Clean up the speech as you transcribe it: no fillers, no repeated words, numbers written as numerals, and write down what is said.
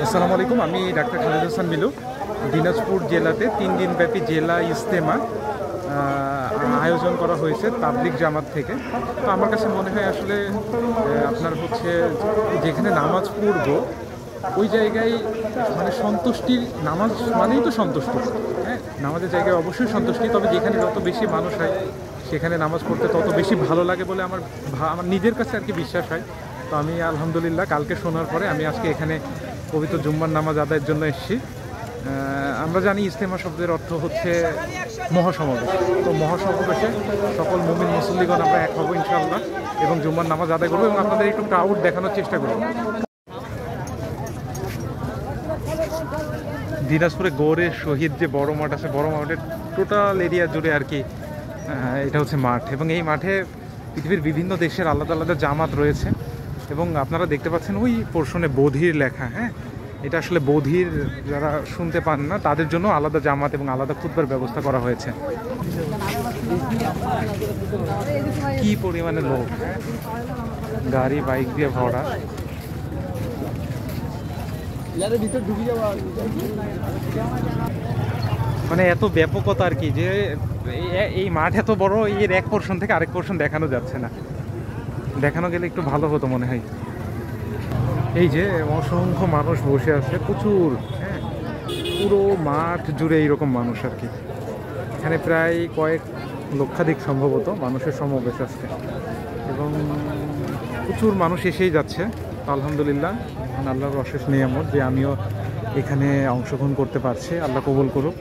আসসালামু আলাইকুম। আমি ডাক্তার খালেদ হাসান মিলু। দিনাজপুর জেলাতে 3 দিনব্যাপী জেলা ইজতেমা আয়োজন করা হয়েছে তাবলিগ জামাত থেকে। তো আমার কাছে মনে হয় আসলে আপনার হচ্ছে যেখানে নামাজ পড়ব ওই জায়গায় মানে সন্তুষ্টির নামাজ মানেই তো সন্তুষ্টি। হ্যাঁ, নামাজের জায়গায় অবশ্যই সন্তুষ্টি, তবে যেখানে যত বেশি মানুষ হয় সেখানে নামাজ পড়তে তত বেশি ভালো লাগে বলে আমার নিজের কাছে আর কি বিশ্বাস হয়। তো আমি আলহামদুলিল্লাহ কালকে শোনার পরে আমি আজকে এখানে পবিত্র জুম্মার নামাজ আদায়ের জন্য এসেছি। আমরা জানি ইজতেমা শব্দের অর্থ হচ্ছে মহাসমাবেশ। তো মহাসমাবেশে সকল মুমিন মুসল্লিগণ আমরা এক হবো ইনশাআল্লাহ এবং জুম্মার নামাজ আদায় করবো এবং আপনাদের একটু ক্রাউড দেখানোর চেষ্টা করবো। দিনাজপুরে গৌড়ের শহীদ যে বড় মাঠ আছে, বড় মাঠের টোটাল এরিয়া জুড়ে আর কি এটা হচ্ছে মাঠ, এবং এই মাঠে পৃথিবীর বিভিন্ন দেশের আলাদা আলাদা জামাত রয়েছে এবং আপনারা দেখতে পাচ্ছেন ওই পোর্শনে বধির লেখা। হ্যাঁ, এটা আসলে বধির যারা শুনতে পান না তাদের জন্য আলাদা জামাত এবং আলাদা খুতবার ব্যবস্থা করা হয়েছে। কি পরিমাণে লোক, গাড়ি বাইক দিয়ে ভরা। মানে এত ব্যাপকতা আর কি, যে এই মাঠ এত বড়, এর এক পোর্শন থেকে আরেক পোর্শন দেখানো যাচ্ছে না। দেখানো গেলে একটু ভালো হতো মনে হয়। এই যে অসংখ্য মানুষ বসে আছে, প্রচুর। হ্যাঁ, পুরো মাঠ জুড়ে এইরকম মানুষ আর কি। এখানে প্রায় কয়েক লক্ষাধিক সম্ভবত মানুষের সমাবেশ আজকে এবং প্রচুর মানুষ এসেই যাচ্ছে। আলহামদুলিল্লাহ, আল্লাহর অশেষ নিয়ামত যে আমিও এখানে অংশগ্রহণ করতে পারছি। আল্লাহ কবুল করুক।